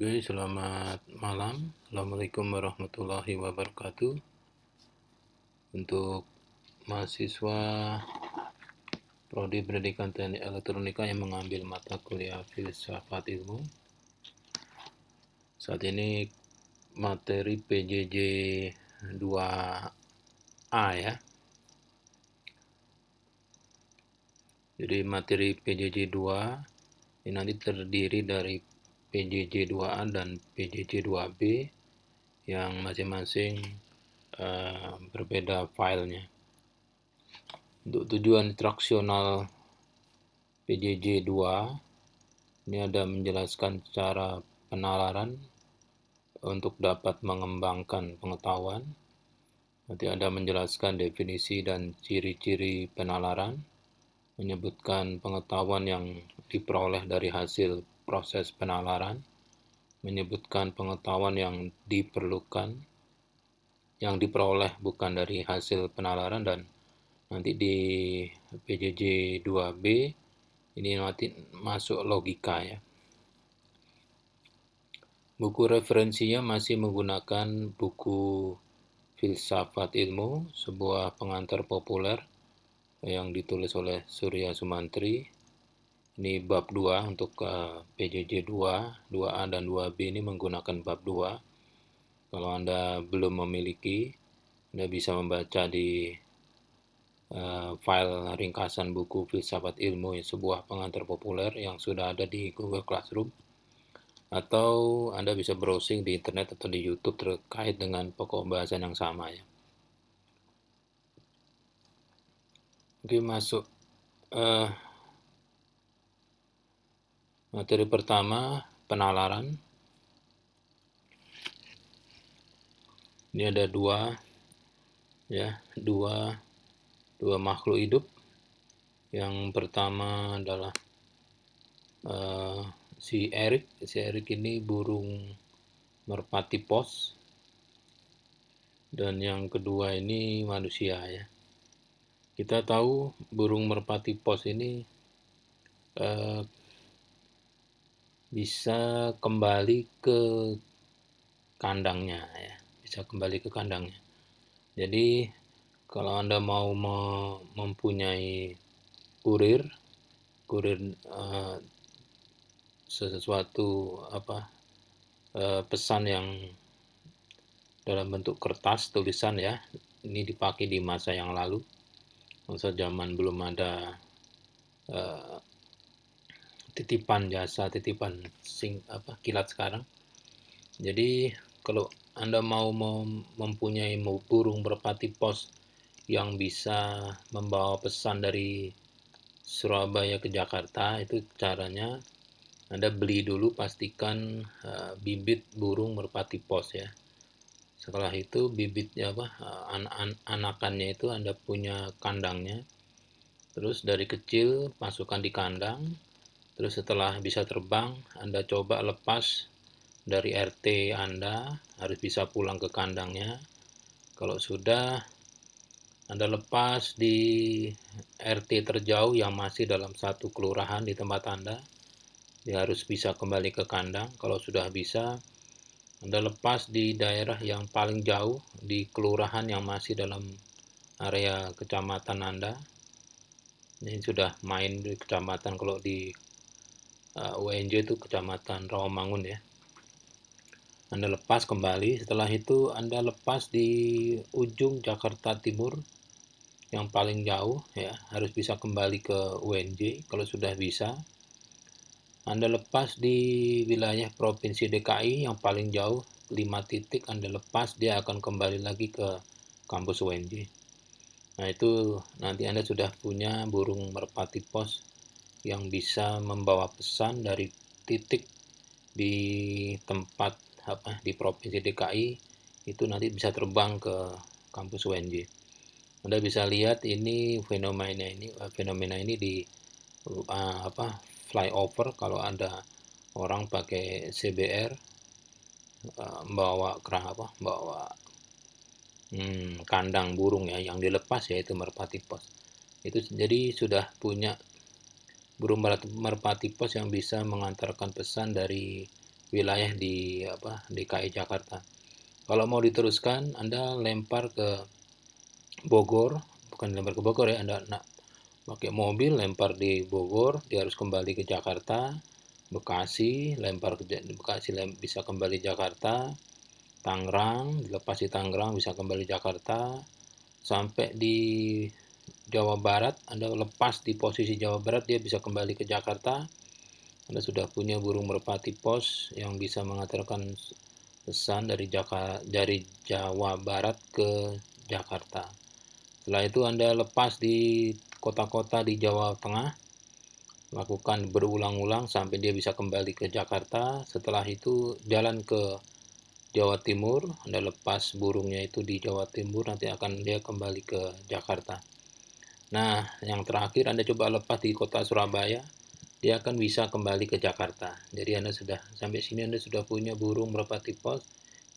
Oke, selamat malam. Assalamualaikum warahmatullahi wabarakatuh. Untuk mahasiswa Prodi Pendidikan Teknik Elektronika yang mengambil mata kuliah Filsafat Ilmu, saat ini materi PJJ 2A ya. Jadi materi PJJ 2 ini nanti terdiri dari PJJ 2A dan PJJ 2B yang masing-masing berbeda filenya. Untuk tujuan instruksional PJJ 2 ini ada menjelaskan cara penalaran untuk dapat mengembangkan pengetahuan. Nanti ada menjelaskan definisi dan ciri-ciri penalaran, menyebutkan pengetahuan yang diperoleh dari hasil proses penalaran, menyebutkan pengetahuan yang diperlukan, yang diperoleh bukan dari hasil penalaran, dan nanti di PJJ 2B ini nanti masuk logika ya. Buku referensinya masih menggunakan buku Filsafat Ilmu, sebuah pengantar populer yang ditulis oleh Surya Sumantri. Ini bab 2 untuk PJJ 2, 2A dan 2B ini menggunakan bab 2. Kalau Anda belum memiliki, Anda bisa membaca di file ringkasan buku Filsafat Ilmu, sebuah pengantar populer yang sudah ada di Google Classroom. Atau Anda bisa browsing di internet atau di YouTube terkait dengan pokok bahasan yang sama ya. Oke, masuk materi pertama, penalaran. Ini ada dua makhluk hidup. Yang pertama adalah si Erik. Si Erik ini burung merpati pos. Dan yang kedua ini manusia ya. Kita tahu burung merpati pos ini bisa kembali ke kandangnya ya. Bisa kembali ke kandangnya. Jadi kalau Anda mau mempunyai kurir sesuatu pesan yang dalam bentuk kertas tulisan ya, ini dipakai di masa yang lalu, masa zaman belum ada titipan kilat sekarang. Jadi kalau Anda mau mempunyai burung merpati pos yang bisa membawa pesan dari Surabaya ke Jakarta, itu caranya Anda beli dulu, pastikan bibit burung merpati pos ya. Setelah itu bibitnya anakannya itu Anda punya kandangnya. Terus dari kecil masukkan di kandang. Terus setelah bisa terbang, Anda coba lepas dari RT Anda, harus bisa pulang ke kandangnya. Kalau sudah, Anda lepas di RT terjauh yang masih dalam satu kelurahan di tempat Anda. Dia harus bisa kembali ke kandang. Kalau sudah bisa, Anda lepas di daerah yang paling jauh, di kelurahan yang masih dalam area kecamatan Anda. Ini sudah main di kecamatan, kalau di UNJ itu kecamatan Rawamangun ya. Anda lepas kembali. Setelah itu Anda lepas di ujung Jakarta Timur yang paling jauh ya, harus bisa kembali ke UNJ. Kalau sudah bisa, Anda lepas di wilayah Provinsi DKI yang paling jauh 5 titik Anda lepas, dia akan kembali lagi ke kampus UNJ. Nah, itu nanti Anda sudah punya burung merpati pos yang bisa membawa pesan dari titik di tempat di Provinsi DKI itu nanti bisa terbang ke kampus UNJ. Anda bisa lihat ini fenomena ini di flyover. Kalau ada orang pakai CBR bawa kandang burung ya, yang dilepas yaitu merpati pos. Itu jadi sudah punya burung merpati pos yang bisa mengantarkan pesan dari wilayah di DKI Jakarta. Kalau mau diteruskan, Anda lempar ke Bogor, bukan lempar ke Bogor ya, Anda pakai mobil lempar di Bogor, dia harus kembali ke Jakarta. Bekasi, lempar ke Bekasi, bisa kembali Jakarta. Tangerang, dilepas di Tangerang bisa kembali Jakarta. Sampai di Jawa Barat, Anda lepas di posisi Jawa Barat, dia bisa kembali ke Jakarta. Anda sudah punya burung merpati pos yang bisa mengantarkan pesan dari Jawa Barat ke Jakarta. Setelah itu Anda lepas di kota-kota di Jawa Tengah, lakukan berulang-ulang sampai dia bisa kembali ke Jakarta. Setelah itu jalan ke Jawa Timur, Anda lepas burungnya itu di Jawa Timur, nanti akan dia kembali ke Jakarta. Nah, yang terakhir Anda coba lepas di kota Surabaya, dia akan bisa kembali ke Jakarta. Jadi Anda sudah sampai sini, Anda sudah punya burung merpati pos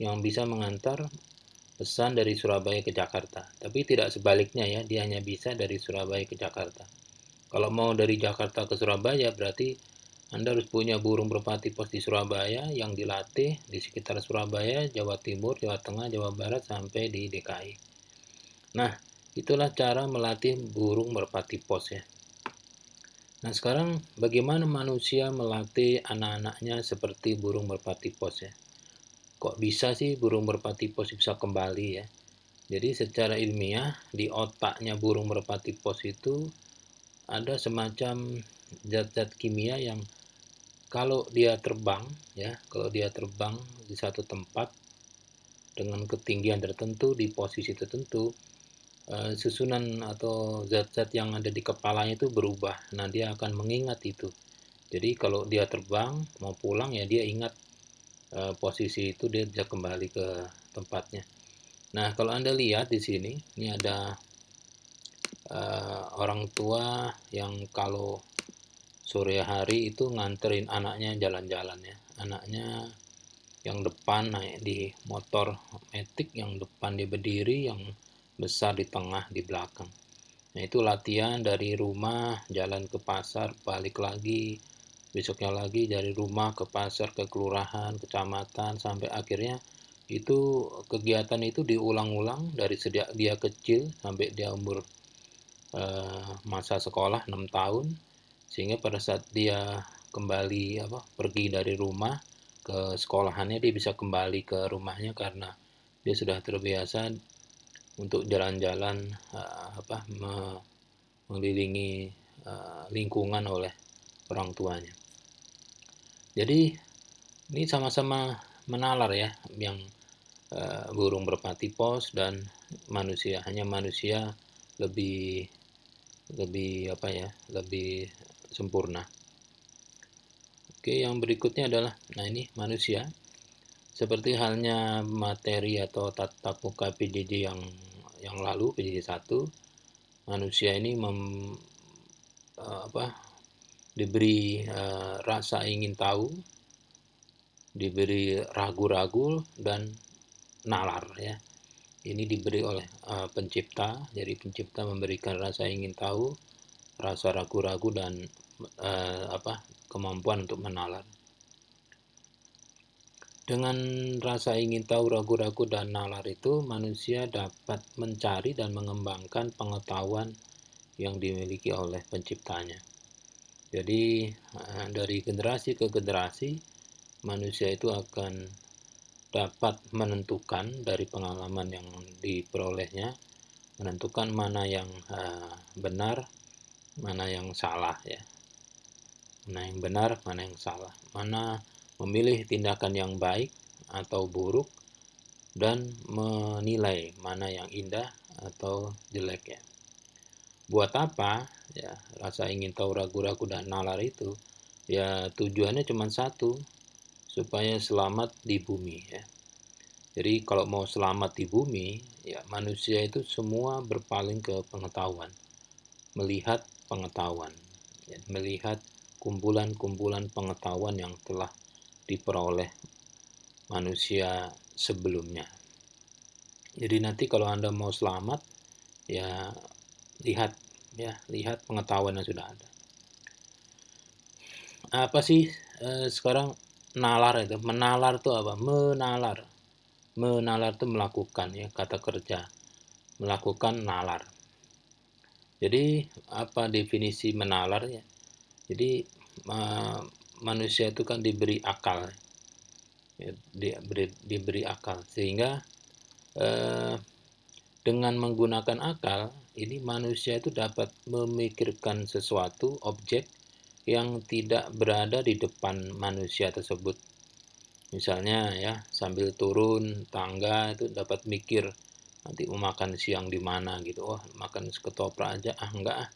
yang bisa mengantar pesan dari Surabaya ke Jakarta. Tapi tidak sebaliknya ya, dia hanya bisa dari Surabaya ke Jakarta. Kalau mau dari Jakarta ke Surabaya, berarti Anda harus punya burung merpati pos di Surabaya yang dilatih di sekitar Surabaya, Jawa Timur, Jawa Tengah, Jawa Barat, sampai di DKI. Nah, itulah cara melatih burung merpati pos ya. Nah, sekarang bagaimana manusia melatih anak-anaknya seperti burung merpati pos ya? Kok bisa sih burung merpati pos bisa kembali ya? Jadi secara ilmiah di otaknya burung merpati pos itu ada semacam zat-zat kimia yang kalau dia terbang ya, kalau dia terbang di satu tempat dengan ketinggian tertentu di posisi tertentu, susunan atau zat-zat yang ada di kepalanya itu berubah. Nah, dia akan mengingat itu. Jadi kalau dia terbang mau pulang ya dia ingat posisi itu, dia bisa kembali ke tempatnya. Nah, kalau Anda lihat di sini, ini ada orang tua yang kalau sore hari itu nganterin anaknya jalan-jalan ya. Anaknya yang depan naik di motor metik, yang depan dia berdiri, yang besar di tengah, di belakang. Nah, itu latihan dari rumah, jalan ke pasar, balik lagi, besoknya lagi dari rumah ke pasar, ke kelurahan, kecamatan, sampai akhirnya itu kegiatan itu diulang-ulang dari sejak dia kecil sampai dia umur masa sekolah 6 tahun, sehingga pada saat dia kembali pergi dari rumah ke sekolahannya, dia bisa kembali ke rumahnya karena dia sudah terbiasa untuk jalan-jalan mengelilingi lingkungan oleh orang tuanya. Jadi ini sama-sama menalar ya, yang burung merpati pos dan manusia. Hanya manusia lebih lebih sempurna. Oke, yang berikutnya adalah, nah ini manusia. Seperti halnya materi atau tatap muka PJJ yang lalu, PJJ 1, manusia ini diberi rasa ingin tahu, diberi ragu-ragu dan nalar ya. Ini diberi oleh pencipta. Jadi pencipta memberikan rasa ingin tahu, rasa ragu-ragu, dan kemampuan untuk menalar. Dengan rasa ingin tahu, ragu-ragu, dan nalar itu, manusia dapat mencari dan mengembangkan pengetahuan yang dimiliki oleh penciptanya. Jadi dari generasi ke generasi, manusia itu akan dapat menentukan dari pengalaman yang diperolehnya, menentukan mana yang benar, mana yang salah ya. Mana yang benar, mana yang salah, mana memilih tindakan yang baik atau buruk, dan menilai mana yang indah atau jelek ya. Buat apa ya rasa ingin tahu, ragu-ragu, dan nalar itu? Ya tujuannya cuma satu, supaya selamat di bumi ya. Jadi kalau mau selamat di bumi ya, manusia itu semua berpaling ke pengetahuan, melihat pengetahuan ya, melihat kumpulan-kumpulan pengetahuan yang telah diperoleh manusia sebelumnya. Jadi nanti kalau Anda mau selamat ya lihat pengetahuan yang sudah ada. Apa sih sekarang nalar itu. Menalar itu apa? Menalar. Menalar itu melakukan ya, kata kerja. Melakukan nalar. Jadi apa definisi menalar ya? Jadi manusia itu kan diberi akal, ya, diberi akal sehingga eh, dengan menggunakan akal ini manusia itu dapat memikirkan sesuatu objek yang tidak berada di depan manusia tersebut. Misalnya ya, sambil turun tangga itu dapat mikir nanti mau makan siang di mana gitu. Oh, makan ketoprak aja. Ah, enggak ah.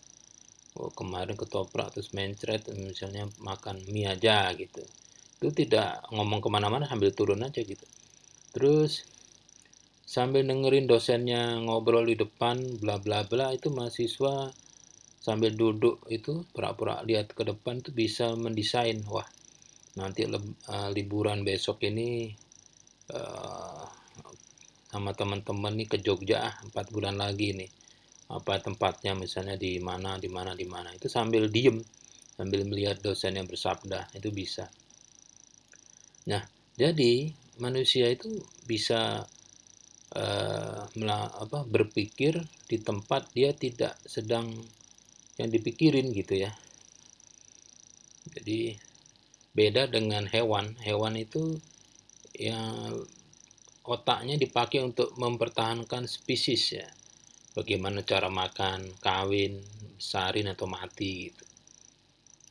Oh, kemarin ketoprak terus mencret, misalnya makan mie aja gitu. Itu tidak ngomong kemana-mana sambil turun aja gitu. Terus sambil dengerin dosennya ngobrol di depan bla bla bla, itu mahasiswa sambil duduk itu pura-pura lihat ke depan itu bisa mendesain, wah nanti liburan besok ini uh, sama teman-teman nih ke Jogja 4 bulan lagi nih, apa tempatnya, misalnya di mana di mana di mana, itu sambil diem sambil melihat dosen yang bersabda, itu bisa. Nah, jadi manusia itu bisa berpikir di tempat dia tidak sedang yang dipikirin gitu ya. Jadi beda dengan hewan. Hewan itu yang otaknya dipakai untuk mempertahankan spesies ya. Bagaimana cara makan, kawin, besarin atau mati gitu.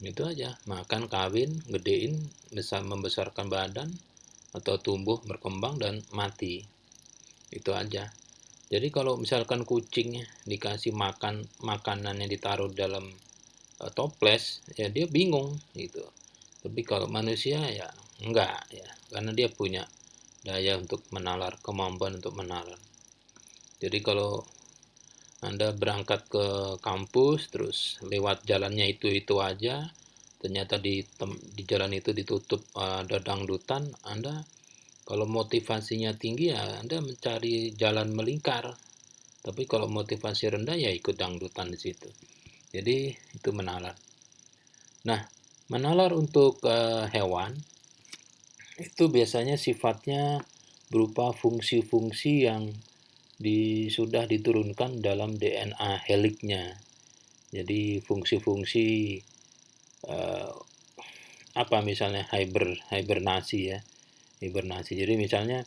Itu aja, makan, kawin, gedein, membesarkan badan atau tumbuh, berkembang dan mati. Itu aja. Jadi kalau misalkan kucing dikasih makan makanan yang ditaruh dalam toples, ya dia bingung gitu. Tapi kalau manusia ya enggak ya, karena dia punya daya untuk menalar, kemampuan untuk menalar. Jadi kalau Anda berangkat ke kampus terus lewat jalannya itu aja, ternyata di jalan itu ditutup ada dangdutan, Anda kalau motivasinya tinggi ya Anda mencari jalan melingkar. Tapi kalau motivasi rendah ya ikut dangdutan di situ. Jadi itu menalar. Nah, menalar untuk hewan itu biasanya sifatnya berupa fungsi-fungsi yang sudah diturunkan dalam DNA heliknya. Jadi fungsi-fungsi eh, apa misalnya hibernasi ya. Hibernasi. Jadi misalnya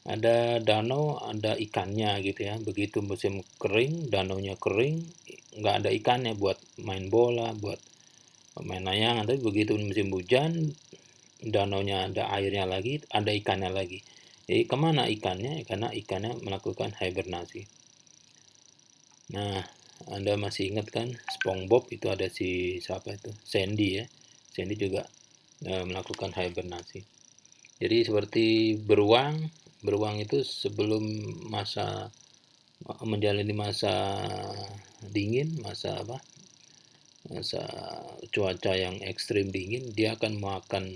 ada danau, ada ikannya gitu ya. Begitu musim kering, danaunya kering, nggak ada ikannya buat main bola, buat main layangan. Tapi begitu musim hujan, danaunya ada airnya lagi, ada ikannya lagi. Jadi kemana ikannya? Karena ikannya melakukan hibernasi. Nah, Anda masih ingat kan SpongeBob itu ada si siapa itu? Sandy ya. Sandy juga melakukan hibernasi. Jadi seperti beruang, beruang itu sebelum menjalani masa dingin, masa apa? Masa cuaca yang ekstrim dingin, dia akan makan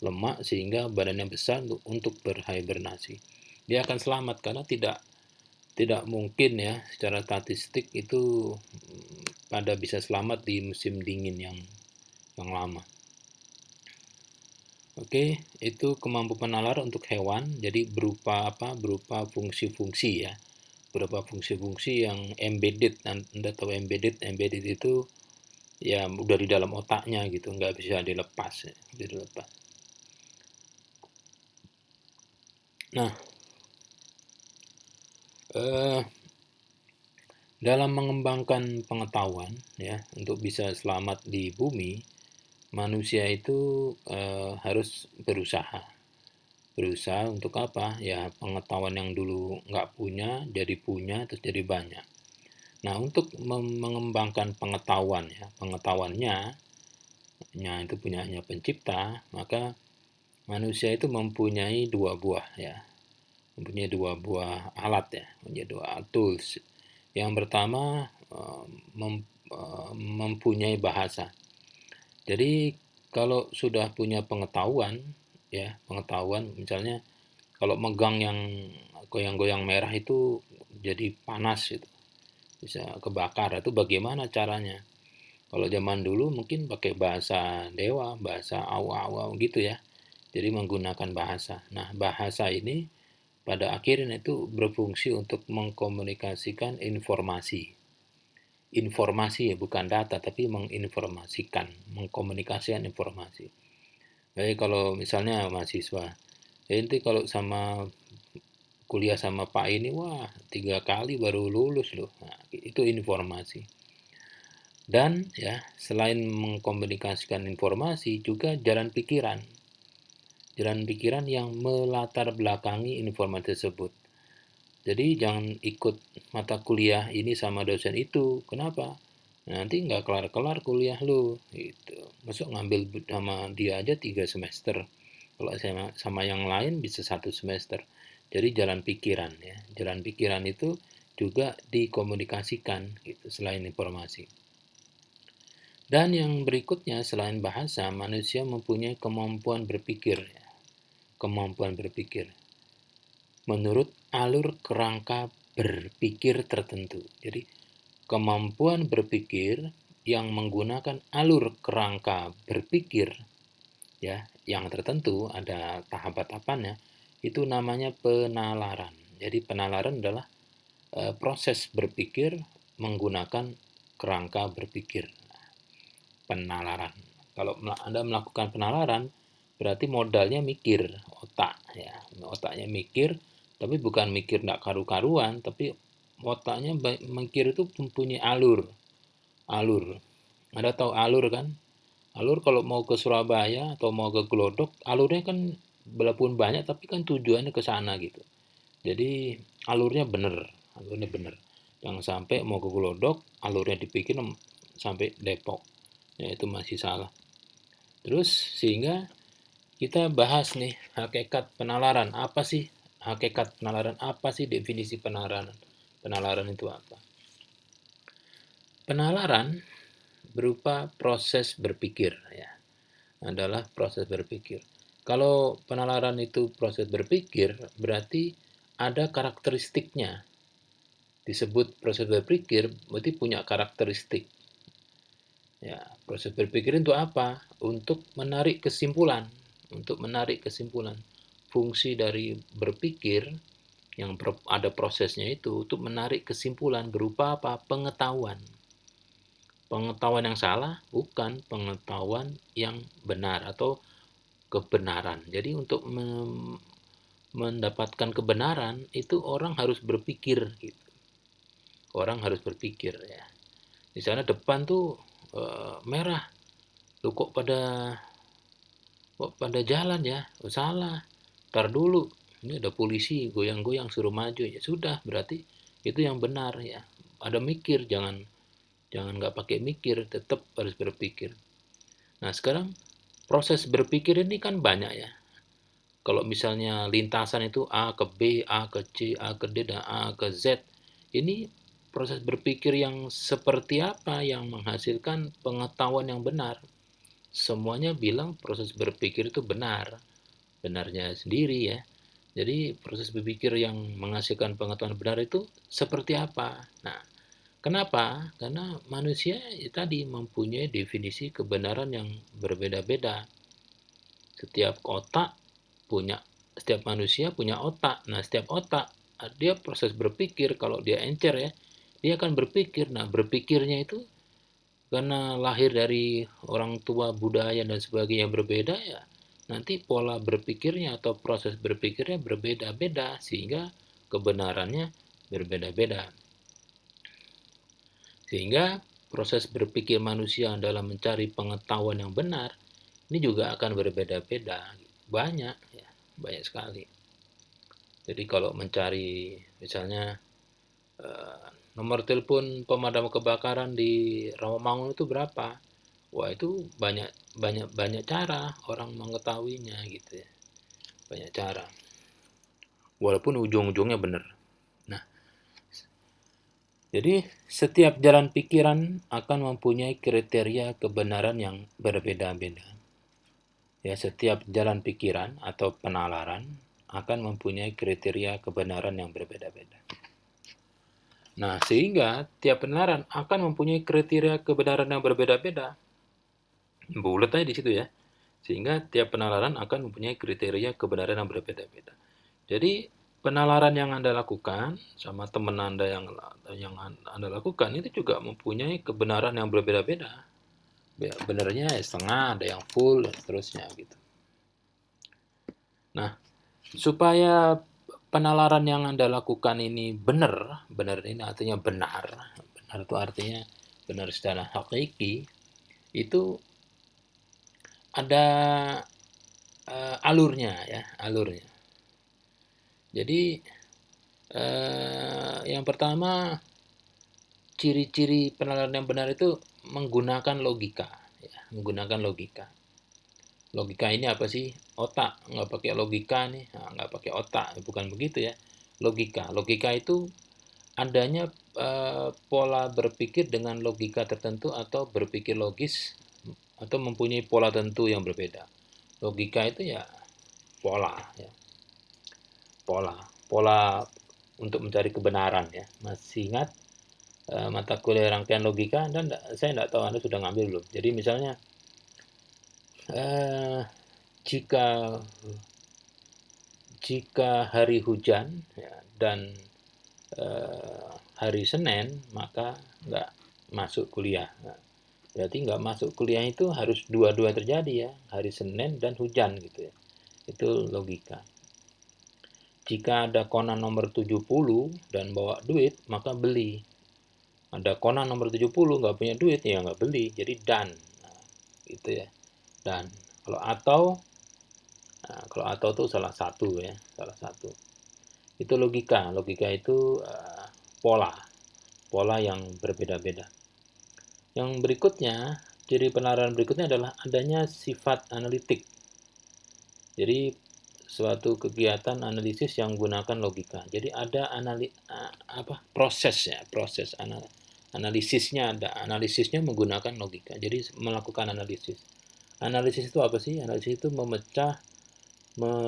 lemak sehingga badannya besar untuk berhibernasi. Dia akan selamat karena tidak mungkin ya secara statistik itu pada bisa selamat di musim dingin yang lama. Oke, itu kemampuan nalar untuk hewan. Jadi berupa apa? Berupa fungsi-fungsi ya. Berupa fungsi-fungsi yang embedded. Anda tahu embedded? Embedded itu ya udah di dalam otaknya gitu, nggak bisa dilepas ya. Dilepas. Nah, eh, dalam mengembangkan pengetahuan ya untuk bisa selamat di bumi, manusia itu harus berusaha untuk apa ya, pengetahuan yang dulu nggak punya jadi punya, terus jadi banyak. Nah, untuk mengembangkan pengetahuan ya, pengetahuannya itu punyanya pencipta, maka manusia itu mempunyai mempunyai dua buah alat ya, mempunyai dua tools. Yang pertama mempunyai bahasa. Jadi kalau sudah punya pengetahuan ya, pengetahuan misalnya kalau megang yang goyang-goyang merah itu jadi panas gitu, bisa kebakar, itu bagaimana caranya? Kalau zaman dulu mungkin pakai bahasa dewa, bahasa awa-awa gitu ya. Jadi menggunakan bahasa. Nah, bahasa ini pada akhirnya itu berfungsi untuk mengkomunikasikan informasi. Informasi ya, bukan data, tapi menginformasikan, mengkomunikasikan informasi. Jadi kalau misalnya mahasiswa, ya nanti kalau sama kuliah sama Pak ini, wah 3 kali baru lulus loh. Nah, itu informasi. Dan ya, selain mengkomunikasikan informasi, juga jalan pikiran. Jalan pikiran yang melatar belakangi informasi tersebut. Jadi jangan ikut mata kuliah ini sama dosen itu. Kenapa? Nanti nggak kelar-kelar kuliah lu. Gitu. Masuk ngambil sama dia aja 3 semester. Kalau sama yang lain bisa 1 semester. Jadi jalan pikiran ya. Jalan pikiran itu juga dikomunikasikan gitu, selain informasi. Dan yang berikutnya selain bahasa, manusia mempunyai kemampuan berpikir. Kemampuan berpikir menurut alur kerangka berpikir tertentu. Jadi kemampuan berpikir yang menggunakan alur kerangka berpikir ya yang tertentu, ada tahap-tahapannya, itu namanya penalaran. Jadi penalaran adalah proses berpikir menggunakan kerangka berpikir. Penalaran. Kalau Anda melakukan penalaran, berarti modalnya mikir, otak ya. Otaknya mikir, tapi bukan mikir enggak karu-karuan, tapi otaknya mikir itu mempunyai alur. Alur. Anda tahu alur kan? Alur kalau mau ke Surabaya atau mau ke Glodok, alurnya kan walaupun banyak tapi kan tujuannya ke sana gitu. Jadi alurnya benar, alurnya benar. Jangan sampai mau ke Glodok, alurnya dipikir sampai Depok. Ya itu masih salah. Terus sehingga kita bahas nih hakikat penalaran. Apa sih hakikat penalaran? Apa sih definisi penalaran? Penalaran itu apa? Penalaran berupa proses berpikir ya. Adalah proses berpikir. Kalau penalaran itu proses berpikir, berarti ada karakteristiknya. Disebut proses berpikir, berarti punya karakteristik. Ya, proses berpikir itu apa? Untuk menarik kesimpulan. Untuk menarik kesimpulan. Fungsi dari berpikir yang ada prosesnya itu untuk menarik kesimpulan berupa apa? Pengetahuan. Pengetahuan yang salah bukan pengetahuan yang benar atau kebenaran. Jadi untuk mendapatkan kebenaran itu orang harus berpikir gitu. Orang harus berpikir ya. Di sana depan tuh merah. Lu kok pada jalan ya? Oh, salah. Ntar dulu. Ini ada polisi goyang-goyang suruh maju ya. Sudah, berarti itu yang benar ya. Ada mikir, jangan nggak pakai mikir, tetap harus berpikir. Nah, sekarang proses berpikir ini kan banyak ya. Kalau misalnya lintasan itu A ke B, A ke C, A ke D, dan A ke Z. Ini proses berpikir yang seperti apa yang menghasilkan pengetahuan yang benar. Semuanya bilang proses berpikir itu benar. Benarnya sendiri ya. Jadi proses berpikir yang menghasilkan pengetahuan benar itu seperti apa? Nah, kenapa? Karena manusia tadi mempunyai definisi kebenaran yang berbeda-beda. Setiap manusia punya otak. Nah, setiap otak dia proses berpikir. Kalau dia encer ya, dia akan berpikir. Nah, berpikirnya itu karena lahir dari orang tua, budaya dan sebagainya berbeda ya, nanti pola berpikirnya atau proses berpikirnya berbeda-beda sehingga kebenarannya berbeda-beda. Sehingga proses berpikir manusia dalam mencari pengetahuan yang benar ini juga akan berbeda-beda. Banyak ya, banyak sekali. Jadi kalau mencari misalnya nomor telepon pemadam kebakaran di Rawamangun itu berapa? Wah, itu banyak cara orang mengetahuinya gitu ya. Banyak cara. Walaupun ujung-ujungnya benar. Nah, jadi setiap jalan pikiran akan mempunyai kriteria kebenaran yang berbeda-beda. Ya, setiap jalan pikiran atau penalaran akan mempunyai kriteria kebenaran yang berbeda-beda. Nah, sehingga tiap penalaran akan mempunyai kriteria kebenaran yang berbeda-beda. Bulat aja di situ ya. Sehingga tiap penalaran akan mempunyai kriteria kebenaran yang berbeda-beda. Jadi penalaran yang Anda lakukan sama teman Anda yang Anda lakukan itu juga mempunyai kebenaran yang berbeda-beda. Benarnya setengah, ada yang full, dan seterusnya gitu. Nah, supaya penalaran yang Anda lakukan ini benar, benar ini artinya benar, benar itu artinya benar secara hakiki, itu ada alurnya ya, alurnya. Jadi yang pertama, ciri-ciri penalaran yang benar itu menggunakan logika, ya, menggunakan logika. Logika ini apa sih? Otak, nggak pakai logika nih, nah, nggak pakai otak, bukan begitu ya. Logika itu adanya pola berpikir dengan logika tertentu atau berpikir logis atau mempunyai pola tentu yang berbeda. Logika itu ya pola, ya. Pola untuk mencari kebenaran ya. Masih ingat mata kuliah rangkaian logika? Saya tidak tahu Anda sudah ngambil belum. Jadi misalnya jika hari hujan ya, dan hari Senin, maka nggak masuk kuliah. Nah, berarti nggak masuk kuliah itu harus dua-dua terjadi ya, hari Senin dan hujan gitu ya. Itu logika. Jika ada konan nomor 70 dan bawa duit, maka beli. Ada konan nomor 70 nggak punya duit, ya nggak beli. Jadi dan. Nah, gitu ya. Dan. Kalau atau itu salah satu ya, salah satu. Itu logika. Logika itu pola yang berbeda-beda. Yang berikutnya, ciri penalaran berikutnya adalah adanya sifat analitik. Jadi suatu kegiatan analisis yang menggunakan logika. Jadi ada proses ya, analisisnya ada. Analisisnya menggunakan logika. Jadi melakukan analisis. Analisis itu apa sih? Analisis itu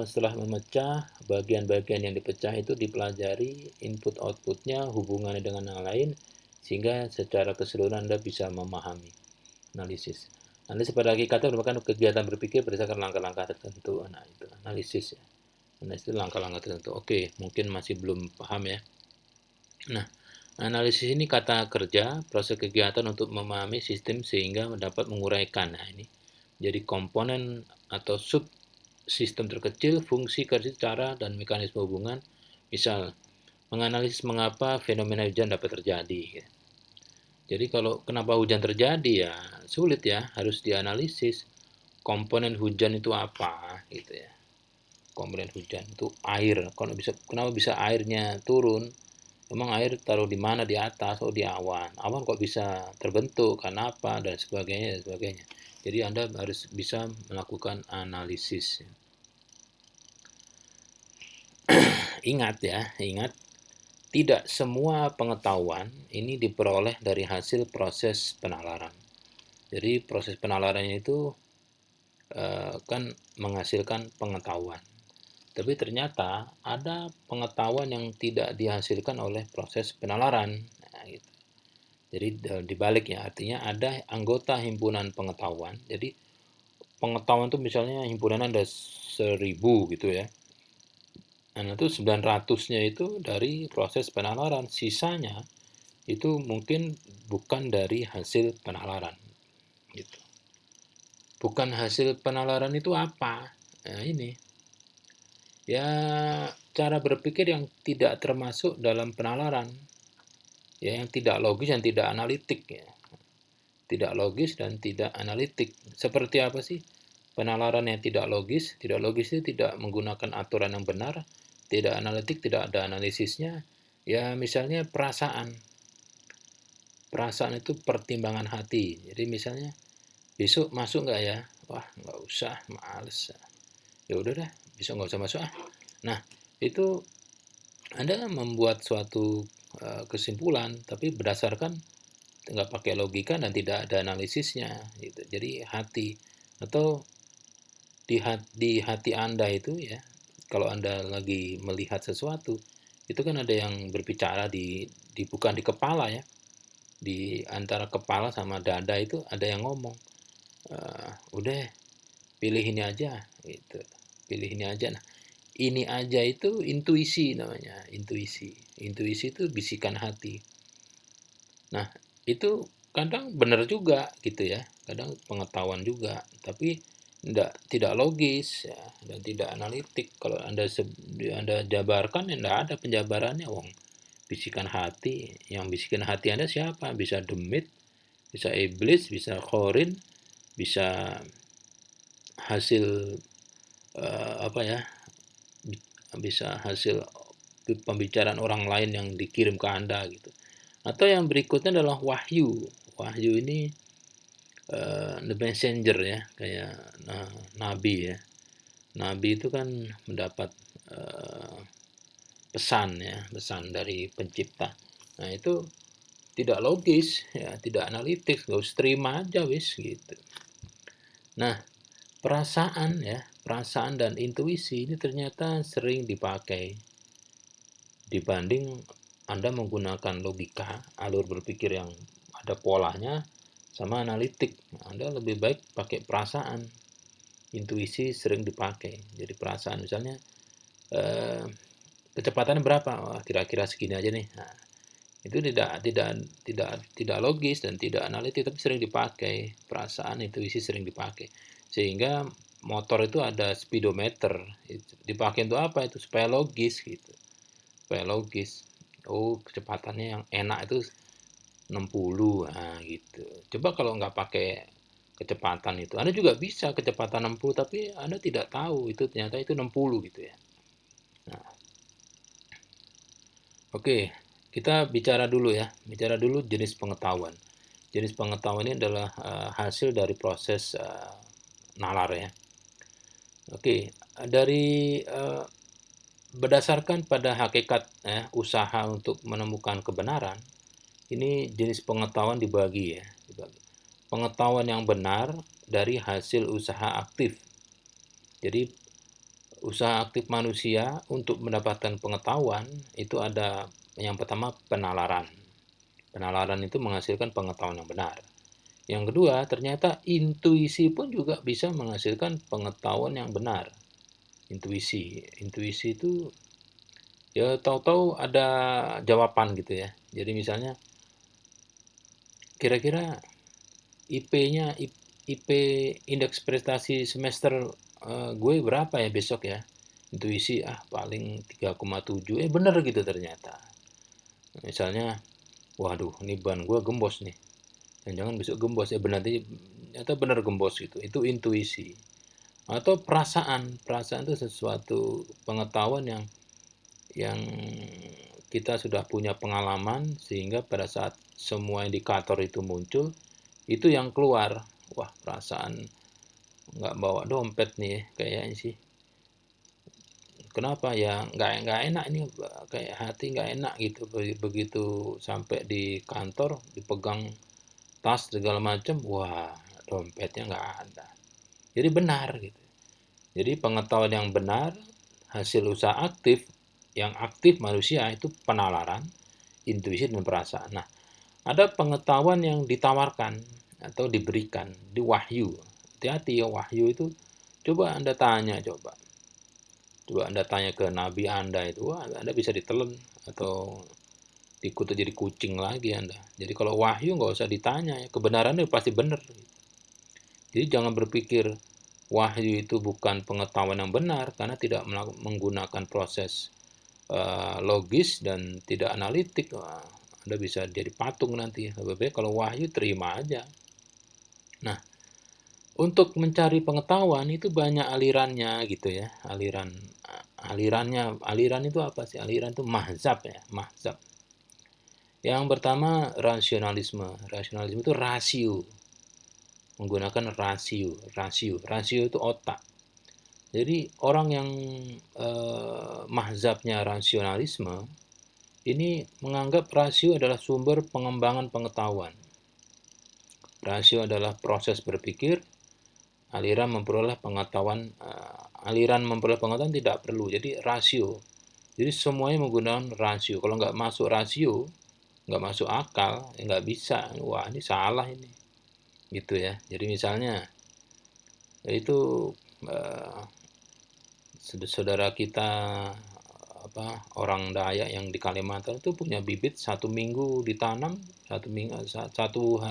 setelah memecah, bagian-bagian yang dipecah itu dipelajari, input outputnya, hubungannya dengan yang lain, sehingga secara keseluruhan Anda bisa memahami analisis. Analisis pada hakikatnya merupakan kegiatan berpikir berdasarkan langkah-langkah tertentu. Nah, itu analisis ya. Analisis itu langkah-langkah tertentu. Oke, mungkin masih belum paham ya. Nah, analisis ini kata kerja, proses kegiatan untuk memahami sistem sehingga dapat menguraikan. Nah, ini jadi komponen atau sub sistem terkecil, fungsi, cara, dan mekanisme hubungan. Misal, menganalisis mengapa fenomena hujan dapat terjadi. Jadi kalau kenapa hujan terjadi ya sulit ya, harus dianalisis komponen hujan itu apa gitu ya. Komponen hujan itu air. Kenapa bisa airnya turun? Emang air taruh di mana, di atas atau di awan? Awan kok bisa terbentuk karena apa dan sebagainya dan sebagainya. Jadi Anda harus bisa melakukan analisis. Ingat ya, ingat tidak semua pengetahuan ini diperoleh dari hasil proses penalaran. Jadi proses penalarannya itu kan menghasilkan pengetahuan. Tapi ternyata ada pengetahuan yang tidak dihasilkan oleh proses penalaran. Nah, gitu. Jadi dibaliknya artinya ada anggota himpunan pengetahuan. Jadi pengetahuan itu misalnya himpunan ada 1000 gitu ya. Nah, itu 900-nya itu dari proses penalaran. Sisanya itu mungkin bukan dari hasil penalaran. Gitu. Bukan hasil penalaran itu apa? Nah, ini. Ya, cara berpikir yang tidak termasuk dalam penalaran. Ya, yang tidak logis dan tidak analitik ya. Tidak logis dan tidak analitik. Seperti apa sih? Penalaran yang tidak logis. Tidak logis itu tidak menggunakan aturan yang benar. Tidak analitik, tidak ada analisisnya. Ya, misalnya perasaan. Perasaan itu pertimbangan hati. Jadi misalnya, besok masuk nggak ya? Wah, nggak usah, males. Ya udah dah, besok nggak usah masuk ah. Nah, itu Anda membuat suatu kesimpulan, tapi berdasarkan nggak pakai logika dan tidak ada analisisnya. Gitu. Jadi hati atau di hati Anda itu ya, kalau Anda lagi melihat sesuatu, itu kan ada yang berbicara bukan di kepala ya, di antara kepala sama dada itu ada yang ngomong, udah pilih ini aja, gitu. Pilih ini aja. Nah, ini aja itu intuisi namanya, intuisi. Intuisi itu bisikan hati. Nah, itu kadang benar juga gitu ya, kadang pengetahuan juga, tapi tidak logis ya, dan tidak analitik. Kalau Anda jabarkan ya enggak ada penjabarannya, wong bisikan hati, yang bisikan hati Anda siapa? Bisa demit, bisa iblis, bisa khorin, bisa hasil apa ya? Bisa hasil pembicaraan orang lain yang dikirim ke Anda gitu. Atau yang berikutnya adalah wahyu. Wahyu ini the messenger ya, kayak nabi ya. Nabi itu kan mendapat pesan ya, pesan dari pencipta. Nah, itu tidak logis ya, tidak analitis, nggak usah terima aja wis gitu. Nah, perasaan ya, perasaan dan intuisi ini ternyata sering dipakai dibanding Anda menggunakan logika, alur berpikir yang ada polanya, sama analitik. Anda lebih baik pakai perasaan. Intuisi sering dipakai. Jadi perasaan misalnya eh, kecepatannya berapa? Wah, kira-kira segini aja nih. Nah, itu tidak logis dan tidak analitik, tapi sering dipakai. Perasaan, intuisi sering dipakai. Sehingga motor itu ada speedometer. Dipakai untuk apa? Itu supaya logis gitu. Supaya logis. Oh, kecepatannya yang enak itu 60, nah gitu. Coba kalau nggak pakai kecepatan itu, Anda juga bisa kecepatan 60, tapi Anda tidak tahu itu ternyata itu 60 gitu ya. Nah, oke, kita bicara dulu ya, bicara dulu jenis pengetahuan. Jenis pengetahuan ini adalah hasil dari proses nalar ya. Oke, dari berdasarkan pada hakikat usaha untuk menemukan kebenaran, ini jenis pengetahuan dibagi ya. Pengetahuan yang benar dari hasil usaha aktif. Jadi usaha aktif manusia untuk mendapatkan pengetahuan itu ada yang pertama penalaran. Penalaran itu menghasilkan pengetahuan yang benar. Yang kedua, ternyata intuisi pun juga bisa menghasilkan pengetahuan yang benar. Intuisi. Intuisi itu ya tahu-tahu ada jawaban gitu ya. Jadi misalnya kira-kira IP-nya IP indeks prestasi semester gue berapa ya besok ya? Intuisi paling 3,7. Bener gitu ternyata. Misalnya, waduh ini ban gue gembos nih. Jangan-jangan besok gembos ya benar ternyata bener gembos gitu. Itu intuisi. Atau perasaan. Perasaan itu sesuatu pengetahuan yang kita sudah punya pengalaman sehingga pada saat semua indikator itu muncul, itu yang keluar. Wah, perasaan nggak bawa dompet nih kayaknya sih. Kenapa ya nggak enak ini, kayak hati nggak enak gitu begitu sampai di kantor dipegang tas segala macam, wah dompetnya nggak ada. Jadi benar gitu. Jadi pengetahuan yang benar hasil usaha aktif, yang aktif manusia itu penalaran, intuisi dan perasaan. Nah, ada pengetahuan yang ditawarkan atau diberikan di wahyu. Hati-hati ya, wahyu itu coba Anda tanya, coba Anda tanya ke nabi Anda itu, wah, Anda bisa ditelen atau dikutuk jadi kucing lagi Anda. Jadi kalau wahyu nggak usah ditanya ya, kebenarannya pasti benar. Jadi jangan berpikir wahyu itu bukan pengetahuan yang benar karena tidak menggunakan proses logis dan tidak analitik. Wah, Anda bisa jadi patung nanti. Lebih baik kalau wahyu terima aja. Nah, untuk mencari pengetahuan itu banyak alirannya gitu ya. Aliran itu apa sih? Aliran itu mahzab ya, mahzab. Yang pertama rasionalisme. Rasionalisme itu rasio. Menggunakan rasio itu otak. Jadi orang yang mahzabnya rasionalisme ini menganggap rasio adalah sumber pengembangan pengetahuan. Rasio adalah proses berpikir, aliran memperoleh pengetahuan tidak perlu. Jadi rasio. Jadi semuanya menggunakan rasio. Kalau nggak masuk rasio, nggak masuk akal, ya nggak bisa. Wah, ini salah ini. Gitu ya. Jadi misalnya Itu saudara kita orang Dayak yang di Kalimantan itu punya bibit 1 minggu ditanam, satu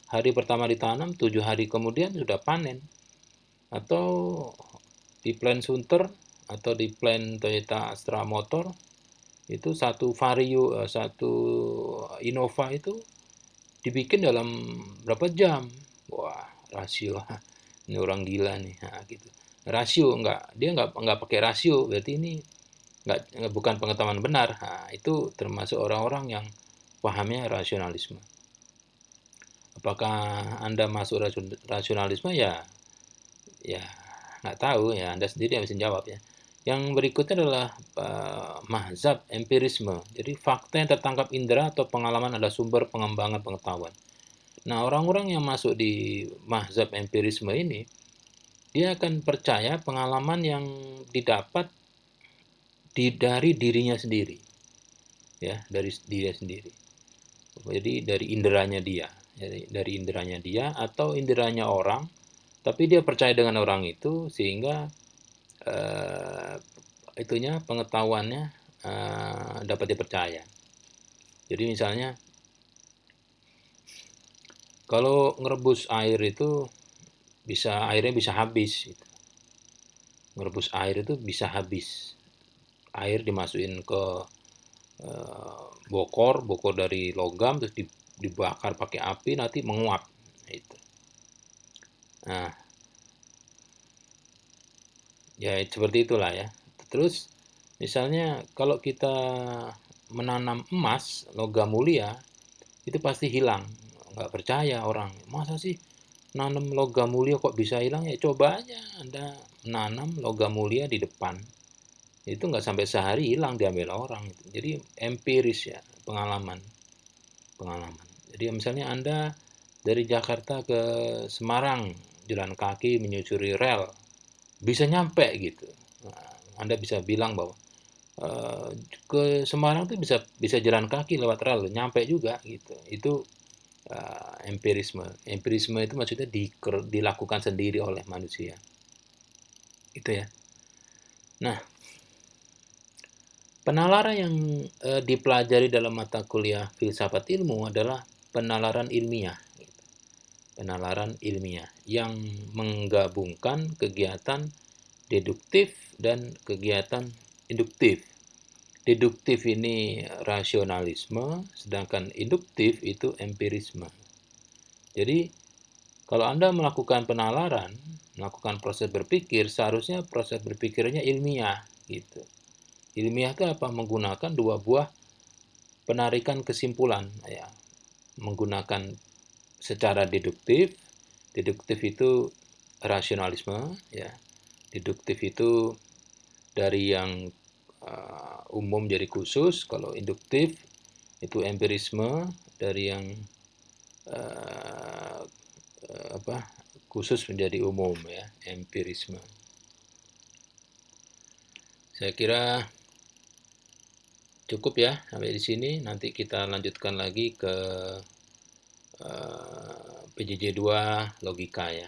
hari pertama ditanam, 7 hari kemudian sudah panen. Atau di Plan Sunter atau di Plan Toyota Astra Motor itu satu Vario, satu Innova itu dibikin dalam berapa jam. Wah, rasio. Ini orang gila nih. Nah, gitu. Rasio dia nggak pakai rasio, berarti ini bukan pengetahuan benar. Nah, itu termasuk orang-orang yang pahamnya rasionalisme. Apakah Anda masuk rasionalisme? Ya nggak tahu ya, Anda sendiri yang bisa jawab ya. Yang berikutnya adalah mazhab empirisme. Jadi fakta yang tertangkap indera atau pengalaman adalah sumber pengembangan pengetahuan. Nah, orang-orang yang masuk di mazhab empirisme ini, dia akan percaya pengalaman yang didapat dari dirinya sendiri. Ya, dari dirinya sendiri. Jadi dari inderanya dia. Jadi dari inderanya dia atau inderanya orang, tapi dia percaya dengan orang itu sehingga pengetahuannya dapat dipercaya. Jadi misalnya kalau ngerebus air itu airnya bisa habis. Gitu. Ngerebus air itu bisa habis. Air dimasukin ke bokor dari logam terus dibakar pakai api nanti menguap. Itu. Nah, ya seperti itulah ya. Terus misalnya kalau kita menanam emas, logam mulia, itu pasti hilang. Nggak percaya orang, masa sih nanam logam mulia kok bisa hilang? Ya coba aja Anda menanam logam mulia di depan. Itu nggak sampai sehari hilang, diambil orang. Jadi empiris ya, pengalaman. Jadi misalnya Anda dari Jakarta ke Semarang, jalan kaki menyusuri rel, bisa nyampe gitu. Nah, Anda bisa bilang bahwa ke Semarang tuh bisa jalan kaki lewat rel, nyampe juga gitu. Itu empirisme. Empirisme itu maksudnya dilakukan sendiri oleh manusia. Itu ya. Nah, penalaran yang dipelajari dalam mata kuliah filsafat ilmu adalah penalaran ilmiah. Penalaran ilmiah yang menggabungkan kegiatan deduktif dan kegiatan induktif. Deduktif ini rasionalisme, sedangkan induktif itu empirisme. Jadi, kalau Anda melakukan penalaran, melakukan proses berpikir, seharusnya proses berpikirnya ilmiah. Gitu. Ilmiah itu apa? Menggunakan dua buah penarikan kesimpulan. Ya. Menggunakan secara deduktif. Deduktif itu rasionalisme. Ya. Deduktif itu dari yang umum jadi khusus. Kalau induktif itu empirisme, dari yang khusus menjadi umum ya, empirisme. Saya kira cukup ya sampai di sini. Nanti kita lanjutkan lagi ke PJJ 2 logika ya.